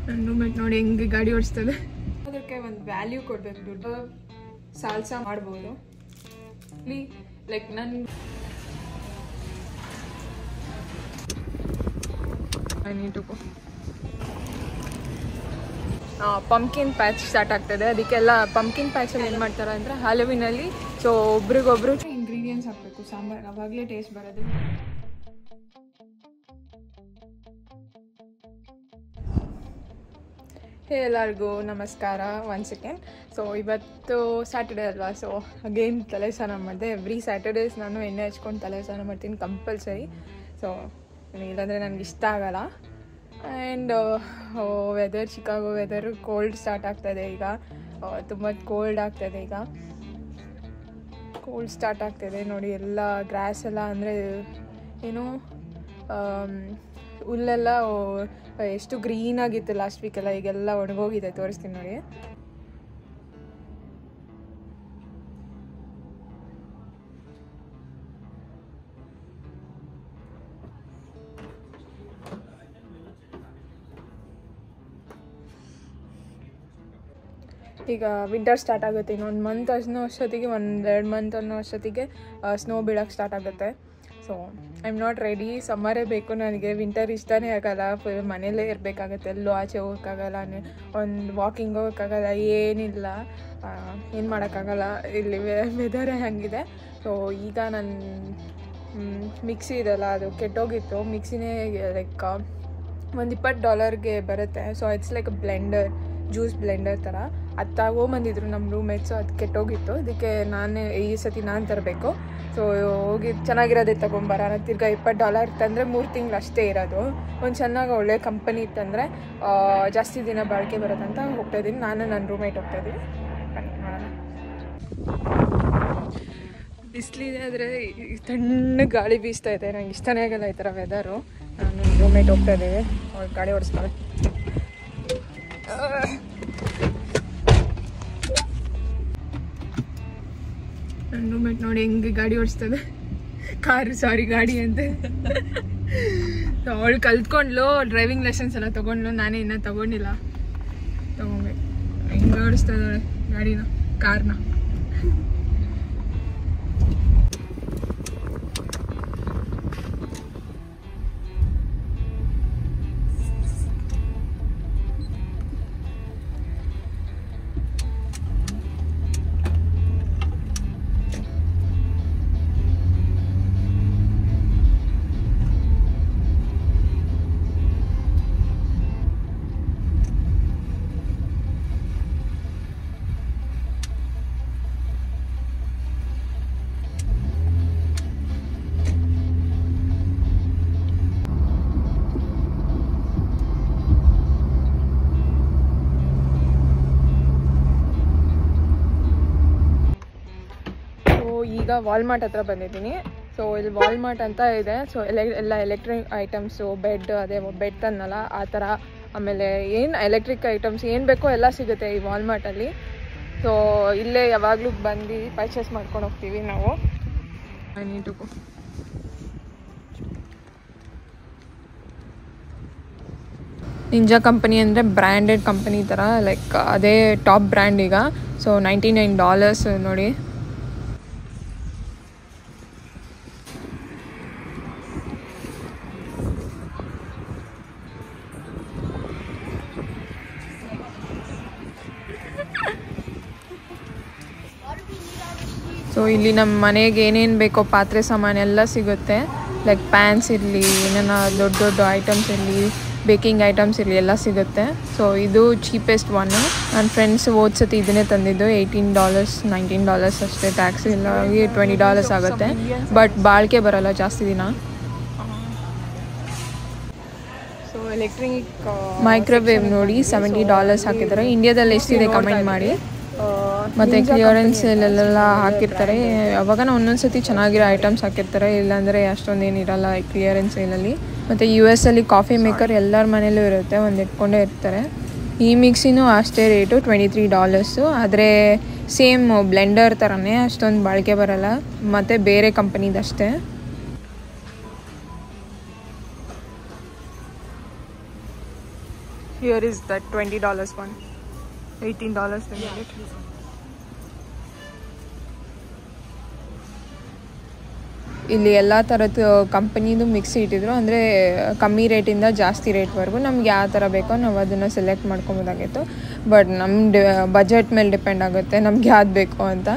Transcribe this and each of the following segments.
ನನ್ನ ರೂಮ್ಮೇಟ್ ನೋಡಿ ಹೆಂಗೆ ಗಾಡಿ ಓಡಿಸ್ತದೆ. ಅದಕ್ಕೆ ಒಂದು ವ್ಯಾಲ್ಯೂ ಕೊಡಬೇಕು, ದುಡ್ಡು ಸಾಲ್ಸ ಮಾಡ್ಬೋದು. ಲೈಕ್ ನನ್ನ ಪಂಪ್ಕಿನ್ ಪ್ಯಾಚ್ ಸ್ಟಾರ್ಟ್ ಆಗ್ತದೆ. ಅದಕ್ಕೆಲ್ಲ ಪಂಪ್ಕಿನ್ ಪ್ಯಾಚಲ್ಲಿ ಏನು ಮಾಡ್ತಾರೆ ಅಂದರೆ ಹ್ಯಾಲೋವಿನಲ್ಲಿ ಸೊ ಒಬ್ರಿಗೊಬ್ರು ಇಂಗ್ರೀಡಿಯೆಂಟ್ಸ್ ಹಾಕಬೇಕು ಸಾಂಬಾರು, ಅವಾಗಲೇ ಟೇಸ್ಟ್ ಬರೋದು. ಎಲ್ಲರಿಗೂ ನಮಸ್ಕಾರ ಒನ್ ಸೆಕೆಂಡ್. ಸೊ ಇವತ್ತು ಸ್ಯಾಟರ್ಡೇ ಅಲ್ವಾ, ಸೊ ಅಗೇನ್ ತಲೆ ಸ್ನಾನ ಮಾಡಿದೆ. ಎವ್ರಿ ಸ್ಯಾಟರ್ಡೇಸ್ ನಾನು ಎಣ್ಣೆ ಹಚ್ಕೊಂಡು ತಲೆ ಸ್ನಾನ ಮಾಡ್ತೀನಿ ಕಂಪಲ್ಸರಿ. ಸೊ ಇಲ್ಲಾಂದರೆ ನನಗೆ ಇಷ್ಟ ಆಗಲ್ಲ. And weather, Chicago weather cold start ಆಗ್ತಾಯಿದೆ ಈಗ. ತುಂಬ ಕೋಲ್ಡ್ ಆಗ್ತಾಯಿದೆ ಈಗ, ಕೋಲ್ಡ್ ಸ್ಟಾರ್ಟ್ ಆಗ್ತಾಯಿದೆ ನೋಡಿ. ಎಲ್ಲ ಗ್ರಾಸ್ ಎಲ್ಲ ಅಂದರೆ ಏನು ಹುಲ್ಲೆಲ್ಲ ಎಷ್ಟು ಗ್ರೀನಾಗಿತ್ತು ಲಾಸ್ಟ್ ವೀಕೆಲ್ಲ, ಈಗೆಲ್ಲ ಒಣಗೋಗಿದೆ. ತೋರಿಸ್ತೀನಿ ನೋಡಿ. ಈಗ ವಿಂಟರ್ ಸ್ಟಾರ್ಟ್ ಆಗುತ್ತೆ ಇನ್ನೊಂದು ಮಂತ್ ಅನ್ನೋ ಅಷ್ಟೊತ್ತಿಗೆ, 1-2 ಮಂತ್ ಅನ್ನೋ ಅಷ್ಟೊತ್ತಿಗೆ ಸ್ನೋ ಬೀಳೋಕ್ಕೆ ಸ್ಟಾರ್ಟ್ ಆಗುತ್ತೆ. So I am not ready. ಸಮ್ಮರೇ ಬೇಕು ನನಗೆ, ವಿಂಟರ್ ಇಷ್ಟನೇ ಆಗಲ್ಲ. ಮನೇಲೇ ಇರಬೇಕಾಗತ್ತೆ, ಎಲ್ಲೂ ಆಚೆ ಹೋಗೋಕ್ಕಾಗಲ್ಲ, ಒಂದು ವಾಕಿಂಗ್ ಹೋಗೋಕ್ಕಾಗಲ್ಲ, ಏನಿಲ್ಲ, ಏನು ಮಾಡೋಕ್ಕಾಗಲ್ಲ. ಇಲ್ಲಿ ವೆದರೇ ಹಾಗಿದೆ. ಸೊ ಈಗ ನನ್ನ ಮಿಕ್ಸಿ ಇದೆಲ್ಲ ಅದು ಕೆಟ್ಟೋಗಿತ್ತು. ಮಿಕ್ಸಿನೇ ಲೈಕ್ ಒಂದು $20 ಬರುತ್ತೆ. So it's like Blender, juice Blender ಥರ. ಅದು ತಗೊಂಬಂದಿದ್ರು ನಮ್ಮ ರೂಮ್ಮೇಟ್ಸು, ಅದು ಕೆಟ್ಟೋಗಿತ್ತು. ಅದಕ್ಕೆ ಈ ಸತಿ ನಾನು ತರಬೇಕು. ಸೊ ಹೋಗಿ ಚೆನ್ನಾಗಿರೋದೇ ತೊಗೊಂಬರೋಣ. ತಿರ್ಗಾ $20 ತಂದರೆ 3 ತಿಂಗಳು ಅಷ್ಟೇ ಇರೋದು. ಒಂದು ಚೆನ್ನಾಗಿ ಒಳ್ಳೆ ಕಂಪನಿ ಇತ್ತಂದರೆ ಜಾಸ್ತಿ ದಿನ ಬಾಳಿಕೆ ಬರೋದಂತ ಹೋಗ್ತಾಯಿದ್ದೀನಿ. ನಾನು ನನ್ನ ರೂಮ್ಮೇಟ್ ಹೋಗ್ತಾಯಿದ್ದೀನಿ. ಬನ್ನಿ ಮಾಡೋಣ. ಬಿಸಿಲಿದೆ ಆದರೆ ತಣ್ಣಗೆ ಗಾಳಿ ಬೀಸ್ತಾ ಇದೆ. ನಂಗೆ ಇಷ್ಟನೇ ಆಗಲ್ಲ ಈ ಥರ ವೆದರು. ನಾನು ನನ್ನ ರೂಮ್ಮೇಟ್ ಹೋಗ್ತಾಯಿದ್ದೀವಿ, ಅವ್ಳು ಗಾಡಿ ಓಡಿಸ್ತಾಳೆ. ನನ್ನ ರೂಮ್ಮೇಟ್ ನೋಡಿ ಹೆಂಗೆ ಗಾಡಿ ಓಡಿಸ್ತದೆ. ಗಾಡಿ ಅಂತ. ಅವಳು ಕಲ್ತ್ಕೊಂಡ್ಲು, ಡ್ರೈವಿಂಗ್ ಲೈಸೆನ್ಸ್ ಎಲ್ಲ ತೊಗೊಂಡ್ಲು. ನಾನೇ ಇನ್ನೂ ತೊಗೊಂಡಿಲ್ಲ, ತೊಗೊಬೇಕು. ಹೆಂಗೆ ಓಡಿಸ್ತದೆ ಗಾಡಿನ, ಕಾರ್ನ. ಈಗ ವಾಲ್ಮಾರ್ಟ್ ಹತ್ರ ಬಂದಿದ್ದೀನಿ. ಸೊ ಇಲ್ಲಿ ವಾಲ್ಮಾರ್ಟ್ ಅಂತ ಇದೆ. ಸೊ ಎಲ್ಲ ಎಲೆಕ್ಟ್ರಿಕ್ ಐಟಮ್ಸು, ಬೆಡ್, ಅದೇ ಬೆಡ್ ತನ್ನಲ್ಲ ಆ ಥರ, ಆಮೇಲೆ ಏನು ಎಲೆಕ್ಟ್ರಿಕ್ ಐಟಮ್ಸ್ ಏನು ಬೇಕೋ ಎಲ್ಲ ಸಿಗುತ್ತೆ ಈ ವಾಲ್ಮಾರ್ಟಲ್ಲಿ. ಸೊ ಇಲ್ಲೇ ಯಾವಾಗಲೂ ಬಂದು ಪರ್ಚೇಸ್ ಮಾಡ್ಕೊಂಡು ಹೋಗ್ತೀವಿ ನಾವು. ನಿಂಜಾ ಕಂಪನಿ ಅಂದರೆ ಬ್ರ್ಯಾಂಡೆಡ್ ಕಂಪನಿ ಥರ, ಲೈಕ್ ಅದೇ ಟಾಪ್ ಬ್ರ್ಯಾಂಡ್ ಈಗ. ಸೊ $99 ನೋಡಿ. ಸೊ ಇಲ್ಲಿ ನಮ್ಮ ಮನೆಗೆ ಏನೇನು ಬೇಕೋ ಪಾತ್ರೆ ಸಾಮಾನು ಎಲ್ಲ ಸಿಗುತ್ತೆ. ಲೈಕ್ ಪ್ಯಾನ್ಸ್ ಇರಲಿ, ಏನೇನೋ ದೊಡ್ಡ ದೊಡ್ಡ ಐಟಮ್ಸ್ ಇರಲಿ, ಬೇಕಿಂಗ್ ಐಟಮ್ಸ್ ಇರಲಿ, ಎಲ್ಲ ಸಿಗುತ್ತೆ. ಸೊ ಇದು ಚೀಪೆಸ್ಟ್ ಒನ್ನು. ನನ್ನ ಫ್ರೆಂಡ್ಸ್ ಓದ್ಸತಿ ಇದನ್ನೇ ತಂದಿದ್ದು. $18, $19 ಅಷ್ಟೇ. ಟ್ಯಾಕ್ಸ್ ಎಲ್ಲ $20 ಆಗುತ್ತೆ. ಬಟ್ ಬಾಳಿಕೆ ಬರೋಲ್ಲ ಜಾಸ್ತಿ ದಿನ. ಸೊ ಎಲೆಕ್ಟ್ರಿಕ್ ಮೈಕ್ರೋವೇವ್ ನೋಡಿ $70 ಹಾಕಿದ್ದಾರೆ. ಇಂಡಿಯಾದಲ್ಲಿ ಎಷ್ಟಿದೆ ಕಮೆಂಟ್ ಮಾಡಿ. ಮತ್ತು ಕ್ಲಿಯರೆನ್ಸ್ ಸೇಲೆಲ್ಲ ಹಾಕಿರ್ತಾರೆ. ಅವಾಗ ಒಂದೊಂದ್ಸತಿ ಚೆನ್ನಾಗಿರೋ ಐಟಮ್ಸ್ ಹಾಕಿರ್ತಾರೆ, ಇಲ್ಲಾಂದರೆ ಅಷ್ಟೊಂದೇನಿರಲ್ಲ ಕ್ಲಿಯರೆನ್ಸ್ ಸೇಲಲ್ಲಿ. ಮತ್ತು US ಅಲ್ಲಿ ಕಾಫಿ ಮೇಕರ್ ಎಲ್ಲರ ಮನೇಲೂ ಇರುತ್ತೆ, ಒಂದು ಇಟ್ಕೊಂಡೇ ಇರ್ತಾರೆ. ಈ ಮಿಕ್ಸಿನೂ ಅಷ್ಟೇ ರೇಟು $23. ಆದರೆ ಸೇಮ್ ಬ್ಲೆಂಡರ್ ಥರನೇ, ಅಷ್ಟೊಂದು ಬಾಳಿಕೆ ಬರೋಲ್ಲ, ಮತ್ತು ಬೇರೆ ಕಂಪನಿದಷ್ಟೇ. Here is that $20 one. $18 they made it. ಇಲ್ಲಿ ಎಲ್ಲ ಥರದ್ದು ಕಂಪನಿದು ಮಿಕ್ಸಿ ಇಟ್ಟಿದ್ರು, ಅಂದರೆ ಕಮ್ಮಿ ರೇಟಿಂದ ಜಾಸ್ತಿ ರೇಟ್ವರೆಗೂ ನಮ್ಗೆ ಯಾವ ಥರ ಬೇಕೋ ನಾವು ಅದನ್ನು ಸೆಲೆಕ್ಟ್ ಮಾಡ್ಕೊಬೋದಾಗಿತ್ತು. ಬಟ್ ನಮ್ಮ ಬಜೆಟ್ ಮೇಲೆ ಡಿಪೆಂಡ್ ಆಗುತ್ತೆ ನಮ್ಗೆ ಯಾವ್ದು ಬೇಕು ಅಂತ.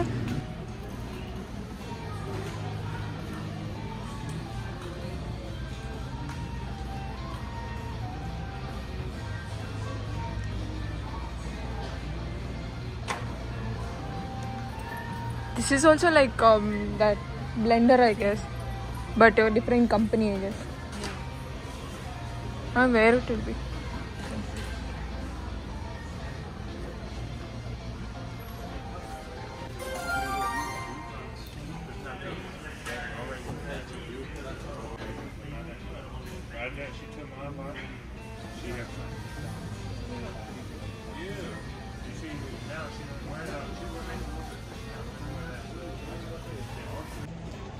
This is also like that blender, I guess, but a different company, I guess. Where it will be?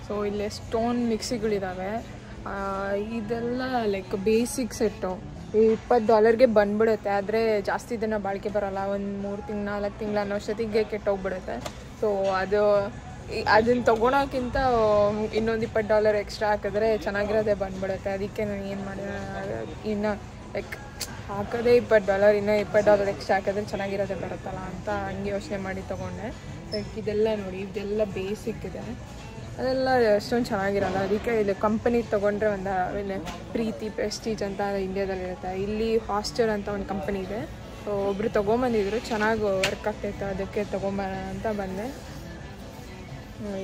So ಇಲ್ಲಿ ಸ್ಟೋನ್ ಮಿಕ್ಸಿಗಳಿದ್ದಾವೆ. ಇದೆಲ್ಲ ಲೈಕ್ ಬೇಸಿಕ್ ಸೆಟ್ಟು $20 ಬಂದ್ಬಿಡುತ್ತೆ. ಆದರೆ ಜಾಸ್ತಿ ದಿನ ಬಾಳಿಕೆ ಬರೋಲ್ಲ, ಒಂದು 3 ತಿಂಗಳು 4 ತಿಂಗಳು ಅನ್ನೋ ಅಷ್ಟೊತ್ತಿಗೆ ಕೆಟ್ಟೋಗ್ಬಿಡುತ್ತೆ. ಸೊ ಅದನ್ನು ತೊಗೊಳೋಕ್ಕಿಂತ ಇನ್ನೊಂದು $20 ಎಕ್ಸ್ಟ್ರಾ ಹಾಕಿದ್ರೆ ಚೆನ್ನಾಗಿರೋದೇ ಬಂದ್ಬಿಡುತ್ತೆ. ಅದಕ್ಕೆ ನಾನು ಏನು ಮಾಡಿದೆ, ಇನ್ನು ಲೈಕ್ ಹಾಕೋದೇ $20, ಇನ್ನೂ $20 ಎಕ್ಸ್ಟ್ರಾ ಹಾಕಿದ್ರೆ ಚೆನ್ನಾಗಿರೋದೇ ಬರುತ್ತಲ್ಲ ಅಂತ ಹಂಗೆ ಯೋಚನೆ ಮಾಡಿ ತೊಗೊಂಡೆ. ಲೈಕ್ ಇದೆಲ್ಲ ನೋಡಿ, ಇದೆಲ್ಲ ಬೇಸಿಕ್ ಇದೆ, ಅದೆಲ್ಲ ಅಷ್ಟೊಂದು ಚೆನ್ನಾಗಿರಲ್ಲ. ಅದಕ್ಕೆ ಇಲ್ಲಿ ಕಂಪನಿ ತೊಗೊಂಡ್ರೆ ಒಂದು ಇಲ್ಲಿ ಪ್ರೀತಿ ಪ್ರೆಸ್ಟೀಜ್ ಅಂತ ಇಂಡಿಯಾದಲ್ಲಿರುತ್ತೆ. ಇಲ್ಲಿ ಹಾಸ್ಟೆಲ್ ಅಂತ ಒಂದು ಕಂಪನಿ ಇದೆ. ಒಬ್ಬರು ತೊಗೊಂಬಂದಿದ್ರು, ಚೆನ್ನಾಗಿ ವರ್ಕ್ ಆಗ್ತಾಯಿತ್ತು, ಅದಕ್ಕೆ ತೊಗೊಂಬರೋಣ ಅಂತ ಬಂದೆ.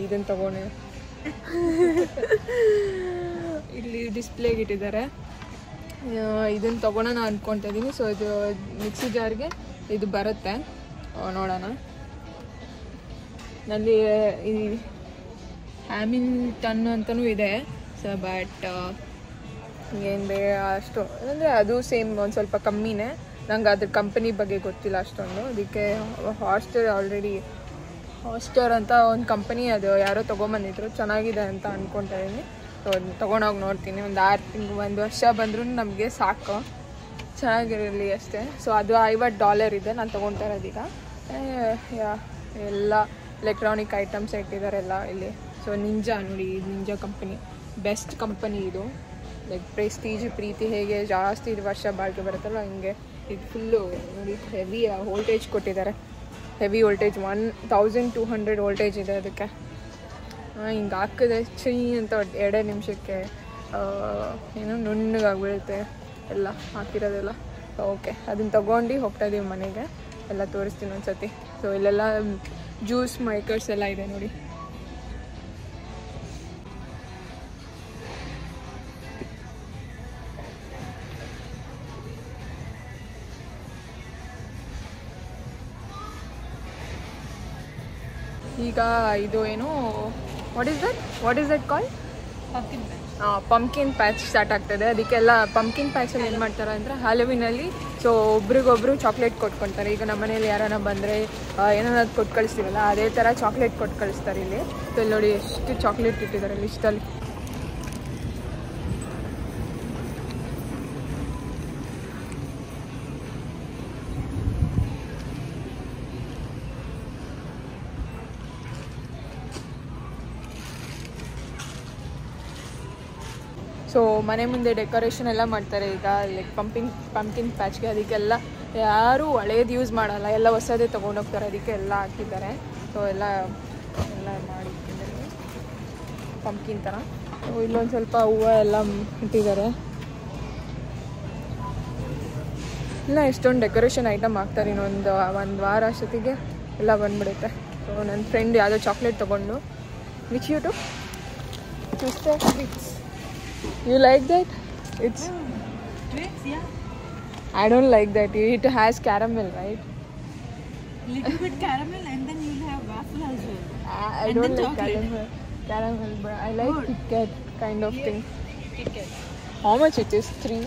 ಇದನ್ನು ತೊಗೊಂಡೆ. ಇಲ್ಲಿ ಡಿಸ್ಪ್ಲೇಗೆ ಇಟ್ಟಿದ್ದಾರೆ. ಇದನ್ನು ತೊಗೊಳೋಣ ಅಂದ್ಕೊತಾ ಇದ್ದೀನಿ. ಸೊ ಇದು ಮಿಕ್ಸಿ ಜಾರ್ಗೆ ಇದು ಬರುತ್ತೆ, ನೋಡೋಣ. ನಲ್ಲಿ ಈ ಹ್ಯಾಮಿಲ್ಟನ್ ಅಂತಲೂ ಇದೆ. ಸೊ ಬಟ್ ಏನು ಬೇಡ ಅಷ್ಟು, ಅಂದರೆ ಅದು ಸೇಮ್ ಒಂದು ಸ್ವಲ್ಪ ಕಮ್ಮಿನೇ. ನಂಗೆ ಅದ್ರ ಕಂಪನಿ ಬಗ್ಗೆ ಗೊತ್ತಿಲ್ಲ ಅಷ್ಟೊಂದು. ಅದಕ್ಕೆ ಹಾಸ್ಟರ್ ಅಂತ ಒಂದು ಕಂಪನಿ, ಅದು ಯಾರೋ ತೊಗೊಂಬಂದಿದ್ರು, ಚೆನ್ನಾಗಿದೆ ಅಂತ ಅಂದ್ಕೊತಾ ಇದ್ದೀನಿ. ಸೊ ಅದನ್ನ ತೊಗೊಂಡೋಗಿ ನೋಡ್ತೀನಿ. ಒಂದು 6 ತಿಂಗಳು 1 ವರ್ಷ ಬಂದರೂ ನಮಗೆ ಸಾಕು, ಚೆನ್ನಾಗಿರಲಿ ಅಷ್ಟೇ. ಸೊ ಅದು $50 ಇದೆ ನಾನು ತೊಗೊಳ್ತಾ ಇರೋದೀಗ. ಎಲ್ಲ ಎಲೆಕ್ಟ್ರಾನಿಕ್ ಐಟಮ್ಸ್ ಇಟ್ಟಿದ್ದಾರೆ ಎಲ್ಲ ಇಲ್ಲಿ. ಸೊ ನಿಂಜಾ ನೋಡಿ, ನಿಂಜಾ ಕಂಪನಿ ಬೆಸ್ಟ್ ಕಂಪನಿ ಇದು. ಲೈಕ್ ಪ್ರೆಸ್ಟೀಜ್ ಪ್ರೀತಿ ಹೇಗೆ ಜಾಸ್ತಿ ವರ್ಷ ಬಾಳಿಕೆ ಬರುತ್ತಲ್ಲ ಹಂಗೆ ಇದು ಫುಲ್ಲು ನೋಡಿ. ಹೆವಿ ವೋಲ್ಟೇಜ್ ಕೊಟ್ಟಿದ್ದಾರೆ, ಹೆವಿ ವೋಲ್ಟೇಜ್ 1200 ವೋಲ್ಟೇಜ್ ಇದೆ ಅದಕ್ಕೆ. ಹಿಂಗೆ ಹಾಕಿದ್ರೆ ಚೀ ಅಂತ 2 ನಿಮಿಷಕ್ಕೆ ಏನು ನುಣ್ಣಗಾಗ್ಬಿಡುತ್ತೆ ಎಲ್ಲ ಹಾಕಿರೋದೆಲ್ಲ. ಓಕೆ, ಅದನ್ನು ತೊಗೊಂಡು ಹೋಗ್ತಾ ಇದ್ದೀವಿ ಮನೆಗೆ. ಎಲ್ಲ ತೋರಿಸ್ತೀನಿ ಒಂದು ಸತಿ. ಸೊ ಇಲ್ಲೆಲ್ಲ ಜ್ಯೂಸ್ ಮೇಕರ್ಸ್ ಎಲ್ಲ ಇದೆ ನೋಡಿ. ಈಗ ಇದು ಏನು what is that call? Pumpkin patch start ಆಗ್ತದೆ. ಅದಕ್ಕೆಲ್ಲ ಪಂಪ್ಕಿನ್ ಪ್ಯಾಚಲ್ಲಿ ಏನು ಮಾಡ್ತಾರೆ ಅಂದರೆ ಹ್ಯಾಲೋವಿನಲ್ಲಿ ಸೊ ಒಬ್ರಿಗೊಬ್ರು ಚಾಕ್ಲೇಟ್ ಕೊಟ್ಕೊಳ್ತಾರೆ. ಈಗ ನಮ್ಮ ಮನೇಲಿ ಯಾರನ್ನ ಬಂದರೆ ಏನಾದ್ರು ಕೊಟ್ಟು ಕಳಿಸ್ತೀವಲ್ಲ, ಅದೇ ಥರ ಚಾಕ್ಲೇಟ್ ಕೊಟ್ಟು ಕಳಿಸ್ತಾರೆ ಇಲ್ಲಿ. ಸೊ ಇಲ್ಲಿ ನೋಡಿ ಎಷ್ಟು ಚಾಕ್ಲೇಟ್ ಇಟ್ಟಿದ್ದಾರೆ ಲಿಸ್ಟಲ್ಲಿ. ಸೊ ಮನೆ ಮುಂದೆ ಡೆಕೋರೇಷನ್ ಎಲ್ಲ ಮಾಡ್ತಾರೆ ಈಗ, ಲೈಕ್ ಪಂಪ್ಕಿನ್ ಪ್ಯಾಚ್ಗೆ. ಅದಕ್ಕೆಲ್ಲ ಯಾರೂ ಹಳೇದು ಯೂಸ್ ಮಾಡಲ್ಲ, ಎಲ್ಲ ಹೊಸದೇ ತೊಗೊಂಡೋಗ್ತಾರೆ. ಅದಕ್ಕೆ ಎಲ್ಲ ಹಾಕಿದ್ದಾರೆ. ಸೊ ಎಲ್ಲ ಮಾಡಿಟ್ಟಿದ್ದಾರೆ ಪಂಪ್ಕಿನ್ ಥರ. ಇಲ್ಲೊಂದು ಸ್ವಲ್ಪ ಹೂವು ಎಲ್ಲ ಇಟ್ಟಿದ್ದಾರೆ. ಇಲ್ಲ ಎಷ್ಟೊಂದು ಡೆಕೋರೇಷನ್ ಐಟಮ್ ಹಾಕ್ತಾರೆ. ಇನ್ನೊಂದು 1 ವಾರ ಅಷ್ಟೊತ್ತಿಗೆ ಎಲ್ಲ ಬಂದುಬಿಡುತ್ತೆ. ಸೊ ನನ್ನ ಫ್ರೆಂಡ್ ಯಾವುದೋ ಚಾಕ್ಲೇಟ್ ತೊಗೊಂಡು which you to You like that? It's Twix, yeah. I don't like that. It has caramel, right? Little bit caramel, and then you'll have waffle as well. I don't like caramel, but I like Kit Kat kind of thing. Kit Kat. How much it is? 3?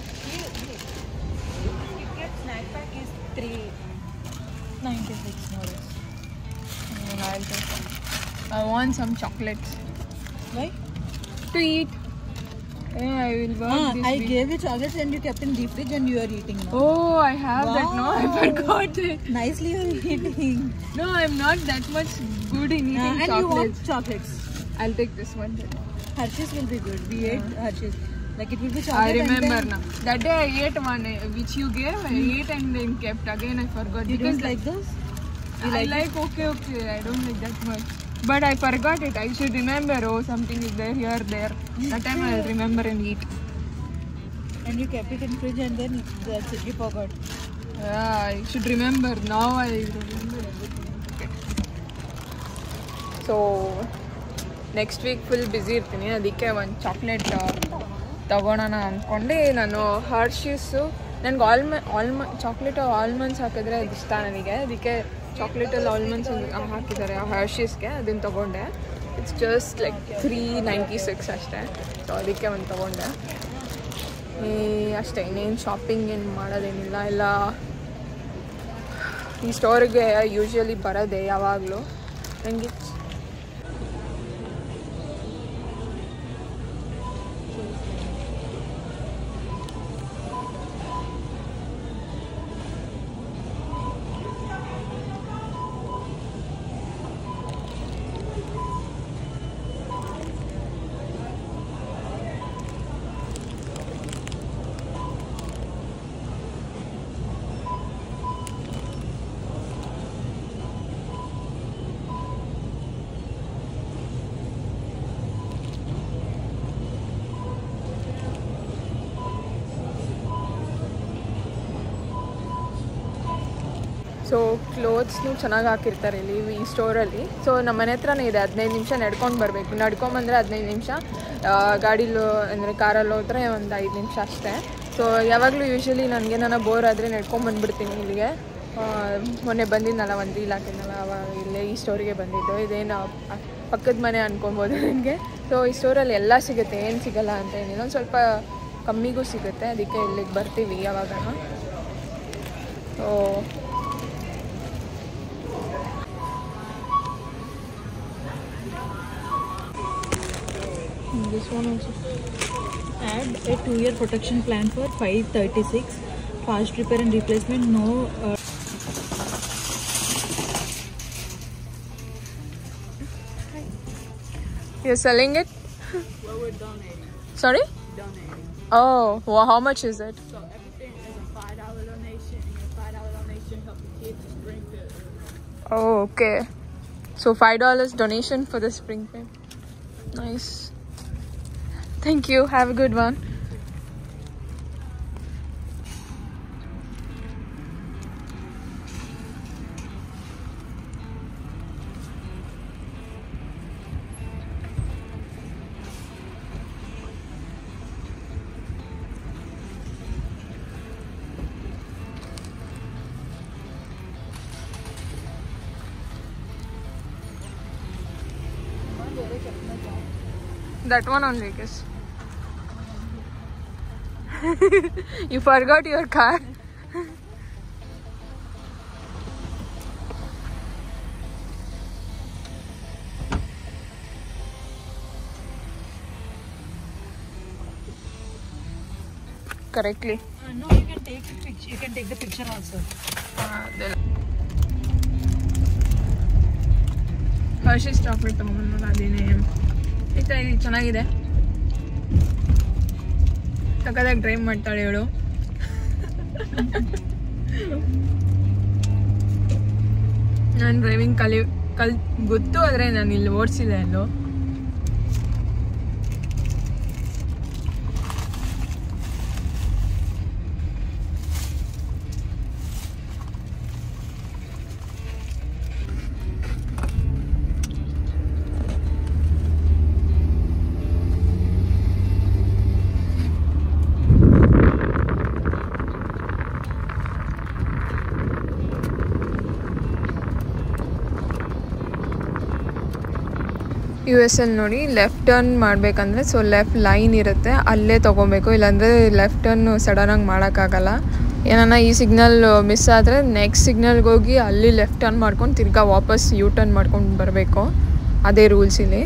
Kit Kat snack pack is $3.96. I want some chocolates. Why? To eat. Yeah, I will work this I week. gave you chocolates and you kept in deep fridge and you are eating now. Oh, I have that. No, I forgot it. Nicely you are eating. No, I'm not that much good in eating And chocolates. you want chocolates. I'll take this one then. Hershey's will be good. We ate Hershey's. Like it will be I chocolate. remember and then now. That day I ate one which you gave. I ate and then kept. Again I forgot. You because don't like those? I like okay. I don't like that much. But I forgot it. I should remember. Oh, something is there here, there. That time I'll remember and eat. And you kept it in fridge and then that's it. You forgot. Yeah, I should remember. Now I remember everything. Okay. So next week full busy ಇರ್ತೀನಿ. ಅದಕ್ಕೆ ಒಂದು chocolate ತಗೊಳೋಣ ಅಂದ್ಕೊಂಡೆ. ನಾನು ಹರ್ಷೀಸು ನನಗೆ chocolate almonds ಹಾಕಿದ್ರೆ ಅದು ಇಷ್ಟ ನನಗೆ. ಅದಕ್ಕೆ ಚಾಕ್ಲೇಟಲ್ಲಿ ಆಲ್ಮಂಡ್ಸ್ ಹಾಕಿದ್ದಾರೆ ಆ ಹರ್ಷೀಸ್ಗೆ. ಅದನ್ನು ತೊಗೊಂಡೆ. ಇಟ್ಸ್ ಜಸ್ಟ್ ಲೈಕ್ 396 ಅಷ್ಟೇ. ಸೊ ಅದಕ್ಕೆ ಒಂದು ತೊಗೊಂಡೆ. ಅಷ್ಟೇ, ಇನ್ನೇನು ಶಾಪಿಂಗ್ ಏನು ಮಾಡೋದೇನಿಲ್ಲ. ಎಲ್ಲ ಈ ಸ್ಟೋರಿಗೆ ಯೂಶ್ವಲಿ ಬರೋದೆ ಯಾವಾಗಲೂ. ನನಗೆ ಸೊ ಕ್ಲೋತ್ಸ್ನು ಚೆನ್ನಾಗಿ ಹಾಕಿರ್ತಾರೆ ಇಲ್ಲಿ ಈ ಸ್ಟೋರಲ್ಲಿ. ಸೊ ನಮ್ಮ ಮನೆ ಹತ್ರನೇ ಇದೆ. 15 ನಿಮಿಷ ನಡ್ಕೊಂಡು ಬರಬೇಕು. ನಡ್ಕೊಂಬಂದರೆ 15 ನಿಮಿಷ, ಗಾಡೀಲು ಅಂದರೆ ಕಾರಲ್ಲಿ ಹೋದರೆ ಒಂದು 5 ನಿಮಿಷ ಅಷ್ಟೇ. ಸೊ ಯಾವಾಗಲೂ ಯೂಶ್ವಲಿ ನನಗೆ ನಾನು ಬೋರ್ ಆದರೆ ನಡ್ಕೊಂಬಂದ್ಬಿಡ್ತೀನಿ ಇಲ್ಲಿಗೆ. ಮೊನ್ನೆ ಬಂದಿದ್ದನಲ್ಲ, ಒಂದು ರೀಲ್ ಹಾಕಿದ್ನಲ್ಲ, ಅವಾಗ ಇಲ್ಲೇ ಈ ಸ್ಟೋರಿಗೆ ಬಂದಿದ್ದು. ಇದೇನು ಪಕ್ಕದ ಮನೆ ಅನ್ಕೊಬೋದು ನನಗೆ. ಸೊ ಈ ಸ್ಟೋರಲ್ಲಿ ಎಲ್ಲ ಸಿಗುತ್ತೆ, ಏನು ಸಿಗಲ್ಲ ಅಂತ ಏನಿಲ್ಲ, ಒಂದು ಸ್ವಲ್ಪ ಕಮ್ಮಿಗೂ ಸಿಗುತ್ತೆ. ಅದಕ್ಕೆ ಇಲ್ಲಿಗೆ ಬರ್ತೀವಿ ಯಾವಾಗ. So This one also. Add a 2-year protection plan for 536. Fast repair and replacement. No. You're selling it? Well, we're donating. Sorry? Donating. Oh, well, how much is it? So everything is a $5 donation. And your $5 donation help the kids spring fit. Oh, okay. So $5 donation for the spring fit. Nice. Thank you. Have a good one. That one only, I guess. You forgot your card. Correctly. No, you can take the picture. You can take the picture also. Hershey's chocolate ತೊಗೊಂಡು ಅದೇನೇ ಇಷ್ಟ. ಇದು ಚೆನ್ನಾಗಿದೆ. ಸಕ್ಕತ್ತಾಗಿ drive ಮಾಡ್ತಾಳೆ ಇವಳು. ನಾನು driving ಗೊತ್ತು, ಆದರೆ ನಾನು ಇಲ್ಲಿ ಓಡಿಸಿಲ್ಲ ಎಲ್ಲೋ. US ಅಲ್ಲಿ ನೋಡಿ ಲೆಫ್ಟ್ ಟರ್ನ್ ಮಾಡಬೇಕಂದ್ರೆ ಸೊ ಲೆಫ್ಟ್ ಲೈನ್ ಇರುತ್ತೆ, ಅಲ್ಲೇ ತೊಗೊಬೇಕು. ಇಲ್ಲಾಂದರೆ ಲೆಫ್ಟ್ ಟರ್ನ್ ಸಡನ್ನಾಗಿ ಮಾಡೋಕ್ಕಾಗಲ್ಲ. ಏನಾನ ಈ ಸಿಗ್ನಲ್ ಮಿಸ್ ಆದರೆ ನೆಕ್ಸ್ಟ್ ಸಿಗ್ನಲ್ಗೆ ಹೋಗಿ ಅಲ್ಲಿ ಲೆಫ್ಟ್ ಟರ್ನ್ ಮಾಡ್ಕೊಂಡು ತಿರ್ಗಾ ವಾಪಸ್ ಯೂ ಟರ್ನ್ ಮಾಡ್ಕೊಂಡು ಬರಬೇಕು. ಅದೇ ರೂಲ್ಸ್ ಇಲ್ಲಿ.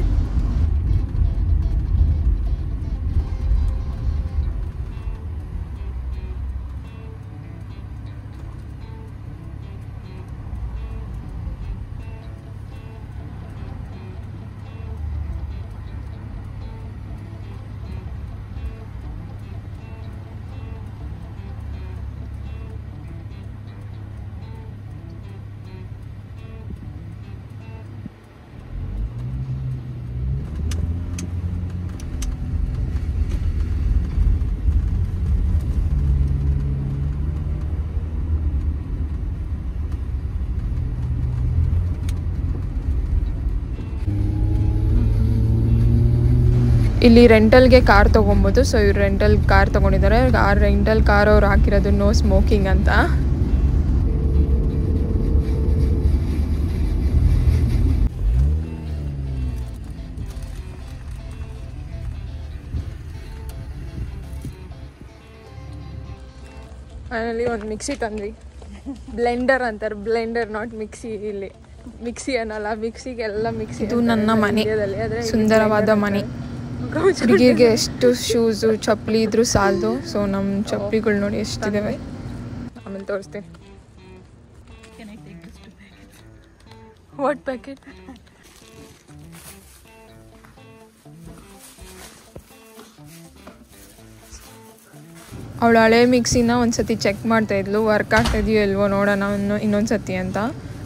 ಇಲ್ಲಿ ರೆಂಟಲ್ಗೆ ಕಾರ್ ತೊಗೊಬೋದು. ಸೊ ಇವ್ರು ರೆಂಟಲ್ ಕಾರ್ ತೊಗೊಂಡಿದ್ದಾರೆ. ಆ ರೆಂಟಲ್ ಕಾರ್ ಅವ್ರು ಹಾಕಿರೋದು ನೋ ಸ್ಮೋಕಿಂಗ್ ಅಂತ. ಫೈನಲಿ ಒಂದು ಮಿಕ್ಸಿ ತಂದ್ವಿ. ಬ್ಲೆಂಡರ್ ಅಂತಾರೆ, ಬ್ಲೆಂಡರ್ ನಾಟ್ ಮಿಕ್ಸಿ. ಇಲ್ಲಿ ಮಿಕ್ಸಿ ಅನ್ನಲ್ಲ, ಮಿಕ್ಸಿಗೆಲ್ಲ ಮಿಕ್ಸಿ. ಇದು ನನ್ನ ಮನೆ, ಸುಂದರವಾದ ಮನೆ. ಹುಡುಗಿಗೆ ಎಷ್ಟು ಶೂಸು ಚಪ್ಪಲಿ ಇದ್ರೂ ಸಾಲದು. ಸೊ ನಮ್ಮ ಚಪ್ಪಲಿಗಳು ನೋಡಿ ಎಷ್ಟಿದ್ದಾವೆ, ಆಮೇಲೆ ತೋರಿಸ್ತೀನಿ. What packet? ಅವಳು ಹಳೆ ಮಿಕ್ಸಿನ ಒಂದು ಸತಿ ಚೆಕ್ ಮಾಡ್ತಾಯಿದ್ಲು, ವರ್ಕ್ ಆಗ್ತಾಯಿದೆಯೋ ಇಲ್ವೋ ನೋಡೋಣ ಇನ್ನೊಂದು ಸತಿ ಅಂತ.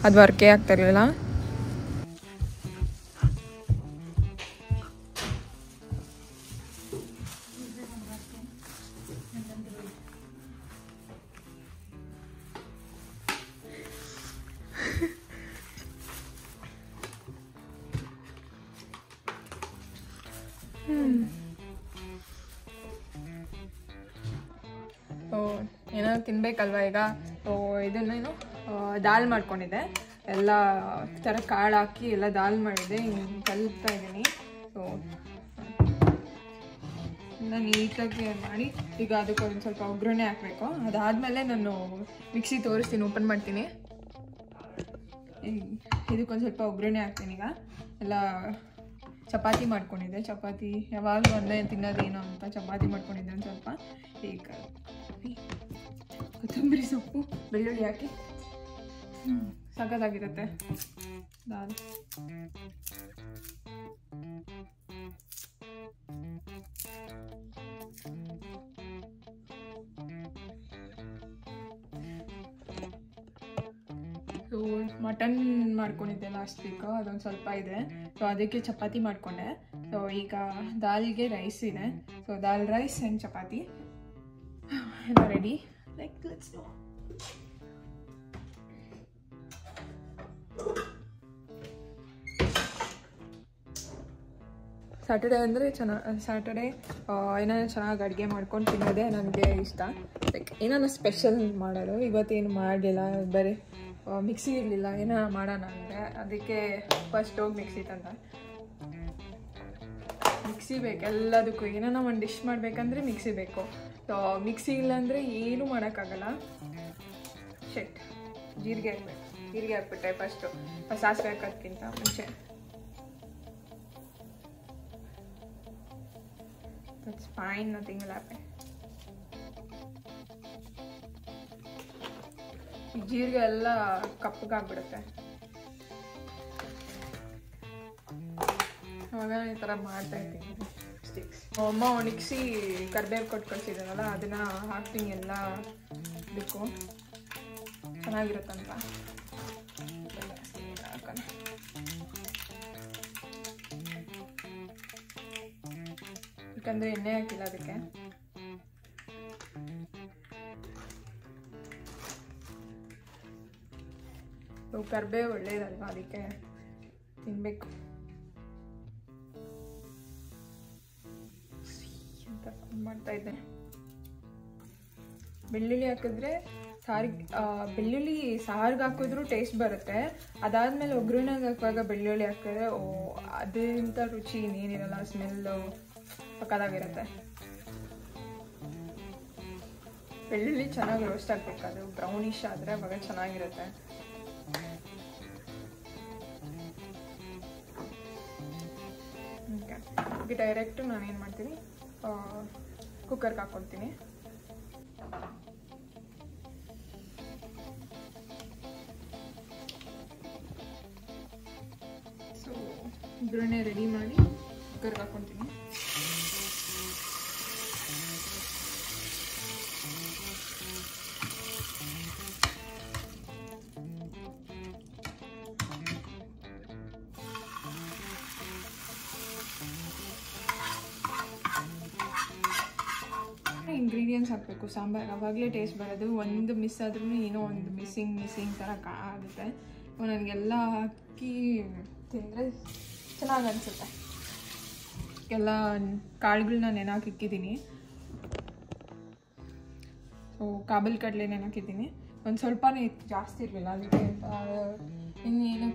ಅದು ವರ್ಕೇ ಆಗ್ತಾಯಿರಲಿಲ್ಲ. ಏನಾದ್ರು ತಿನ್ಬೇಕಲ್ವ ಈಗ. ಇದನ್ನೇನು ದಾಲ್ ಮಾಡ್ಕೊಂಡಿದ್ದೆ, ಎಲ್ಲ ಥರ ಕಾಳು ಹಾಕಿ ಎಲ್ಲ ದಾಲ್ ಮಾಡಿದ್ದೆ. ಹಿಂಗೆ ಕಲಿತಾ ಇದ್ದೀನಿ. ಸೊ ಎಲ್ಲ ನೀಟಾಗಿ ಮಾಡಿ ಈಗ ಅದಕ್ಕೆ ಒಂದು ಸ್ವಲ್ಪ ಒಗ್ಗರಣೆ ಹಾಕಬೇಕು. ಅದಾದಮೇಲೆ ನಾನು ಮಿಕ್ಸಿ ತೋರಿಸ್ತೀನಿ, ಓಪನ್ ಮಾಡ್ತೀನಿ. ಇದಕ್ಕೊಂದು ಸ್ವಲ್ಪ ಒಗ್ಗರಣೆ ಹಾಕ್ತೀನಿ. ಈಗ ಎಲ್ಲ ಚಪಾತಿ ಮಾಡ್ಕೊಂಡಿದ್ದೆ. ಚಪಾತಿ ಯಾವಾಗಲೂ ಒಂದೇ ತಿನ್ನೋದೇನೋ ಅಂತ ಚಪಾತಿ ಮಾಡ್ಕೊಂಡಿದ್ದೆ. ಒಂದು ಸ್ವಲ್ಪ ಈಗ ಕೊತ್ತಂಬರಿ ಸೊಪ್ಪು ಬೆಳ್ಳುಳ್ಳಿ ಹಾಕಿ ಸಖತ್ತಾಗಿರುತ್ತೆ ದಾಲ್. ಸೊ ಮಟನ್ ಮಾಡ್ಕೊಂಡಿದ್ದೆ ಲಾಸ್ಟ್ ವೀಕು, ಅದೊಂದು ಸ್ವಲ್ಪ ಇದೆ. ಸೊ ಅದಕ್ಕೆ ಚಪಾತಿ ಮಾಡಿಕೊಂಡೆ. ಸೊ ಈಗ ದಾಲ್ಗೆ ರೈಸ್ ಇದೆ. ಸೊ ದಾಲ್ ರೈಸ್ ಆ್ಯಂಡ್ ಚಪಾತಿ ಎಲ್ಲ ready. Like let's go. Saturday ಅಂದರೆ ಸ್ಯಾಟರ್ಡೇ ಏನಾದ್ರು ಚೆನ್ನಾಗಿ ಅಡುಗೆ ಮಾಡ್ಕೊಂಡು ತಿನ್ನೋದೇ ನನಗೆ ಇಷ್ಟ. ಲೈಕ್ ಏನಾದ್ರು ಸ್ಪೆಷಲ್ ಮಾಡೋದು. ಇವತ್ತೇನು ಮಾಡಲಿಲ್ಲ, ಬರೀ ಮಿಕ್ಸಿ ಇರಲಿಲ್ಲ, ಏನೋ ಮಾಡೋಣ ಅಂದರೆ ಅದಕ್ಕೆ ಫಸ್ಟ್ ಹೋಗಿ ಮಿಕ್ಸಿ ತಂದ. ಮಿಕ್ಸಿ ಬೇಕು ಎಲ್ಲದಕ್ಕೂ. ಏನಾನ ಒಂದು ಡಿಶ್ ಮಾಡಬೇಕಂದ್ರೆ ಮಿಕ್ಸಿ ಬೇಕು. ಸೊ ಮಿಕ್ಸಿ ಇಲ್ಲಾಂದರೆ ಏನೂ ಮಾಡೋಕ್ಕಾಗಲ್ಲ. ಶೆಟ್ ಜೀರಿಗೆ ಹಾಕ್ಬೇಕು. ಜೀರಿಗೆ ಹಾಕ್ಬಿಟ್ಟೆ ಫಸ್ಟು, ಸಾಸಿವೆ ಹಾಕೋದಕ್ಕಿಂತ ಮುಂಚೆ. That's fine, nothing will happen. ಜೀರಿಗೆ ಎಲ್ಲ ಕಪ್ಪಗಾಗ್ಬಿಡುತ್ತೆ. ಅವಾಗ ಈ ಥರ ಮಾಡ್ತಾ ಇರ್ತೀನಿ ಸ್ಟಿಕ್ಸ್. ಅಮ್ಮ ಒಣಗಿಸಿ ಕರ್ಬೇವು ಕೊಟ್ಟು ಕಳಿಸಿದ್ದಾನಲ್ಲ, ಅದನ್ನು ಹಾಕ್ತೀನಿ ಎಲ್ಲ ಇದಕ್ಕೂ ಚೆನ್ನಾಗಿರುತ್ತಂತ. ಯಾಕಂದರೆ ಎಣ್ಣೆ ಹಾಕಿಲ್ಲ ಅದಕ್ಕೆ. ಕರ್ಬೇವು ಒಳ್ಳೇದಲ್ವಾ, ಅದಕ್ಕೆ ತಿನ್ಬೇಕು ಅಂತ ಮಾಡ್ತಾ ಇದ್ದೆ. ಬೆಳ್ಳುಳ್ಳಿ ಹಾಕಿದ್ರೆ ಬೆಳ್ಳುಳ್ಳಿ ಸಾರಿಗೆ ಹಾಕಿದ್ರೂ ಟೇಸ್ಟ್ ಬರುತ್ತೆ. ಅದಾದ್ಮೇಲೆ ಒಗ್ಗರಣೆಗೆ ಹಾಕುವಾಗ ಬೆಳ್ಳುಳ್ಳಿ ಹಾಕಿದ್ರೆ ಅದಂತ ರುಚಿ ಇನ್ನೇನಿರಲ್ಲ, ಸ್ಮೆಲ್ಲು ಪಕ್ಕದಾಗಿರುತ್ತೆ. ಬೆಳ್ಳುಳ್ಳಿ ಚೆನ್ನಾಗಿ ರೋಸ್ಟ್ ಆಗಬೇಕು, ಅದು ಬ್ರೌನಿಶ್ ಆದರೆ ಅವಾಗ ಚೆನ್ನಾಗಿರುತ್ತೆ. ಓಕೆ, ಡೈರೆಕ್ಟ್ ನಾನೇನು ಮಾಡ್ತೀನಿ, ಕುಕ್ಕರ್ಗೆ ಹಾಕ್ಕೊಳ್ತೀನಿ. ಸೊ ಒಗ್ಗರಣೆ ರೆಡಿ ಮಾಡಿ ಕುಕ್ಕರ್ಗೆ ಹಾಕ್ಕೊಳ್ತೀನಿ. ಇಂಗ್ರೀಡಿಯೆಂಟ್ಸ್ ಹಾಕಬೇಕು ಸಾಂಬಾರು, ಆವಾಗಲೇ ಟೇಸ್ಟ್ ಬರೋದು. ಒಂದು ಮಿಸ್ ಆದ್ರೂ ಏನೋ ಒಂದು ಮಿಸ್ಸಿಂಗ್ ಥರ ಆಗುತ್ತೆ. ನನಗೆಲ್ಲ ಹಾಕಿ ತಿಂದರೆ ಚೆನ್ನಾಗಿ ಅನಿಸುತ್ತೆ. ಎಲ್ಲ ಕಾಳುಗಳನ್ನ ನೆನಾಕಿಕ್ಕಿದ್ದೀನಿ. ಸೊ ಕಾಬಲ್ ಕಡಲೆ ನೆನಾಕಿದ್ದೀನಿ. ಒಂದು ಸ್ವಲ್ಪನೇ ಇತ್ತು, ಜಾಸ್ತಿ ಇರಲಿಲ್ಲ, ಅದಕ್ಕೆ ಇನ್ನೇನು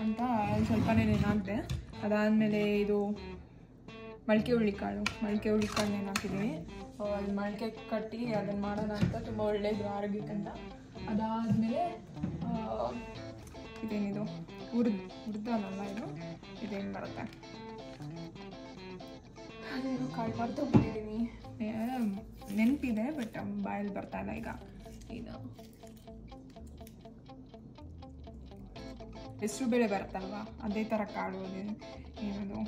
ಅಂತ ಒಂದು ಸ್ವಲ್ಪನೇ ನೆನಾಕಿದೆ. ಅದಾದಮೇಲೆ ಇದು ಮೊಳಕೆ ಹುಳ್ಳಿಕಾಳು ನೆನಾಕಿದ್ದೀನಿ. ಅಲ್ಲಿ ಮೊಳಕೆ ಕಟ್ಟಿ ಅದನ್ನು ಮಾಡೋಣ ಅಂತ, ತುಂಬ ಒಳ್ಳೆಯದು ಆರೋಗ್ಯಕ್ಕಂತ. ಅದಾದಮೇಲೆ ಇದೇನಿದು ಹುರಿದಲ್ಲ, ಇದೇನು ಬರುತ್ತೆ, ಅದೇನು ಕಾಳು ಮರ್ತೋಗ್ಬಿಟ್ಟಿದ್ದೀನಿ. ನೆನಪಿದೆ ಬಟ್ ಬಾಯಲ್ಲಿ ಬರ್ತಾ ಇಲ್ಲ ಈಗ. ಇದು ಹೆಸರು ಬೇಳೆ ಬರುತ್ತಲ್ವ, ಅದೇ ಥರ ಕಾಳು. ಏನದು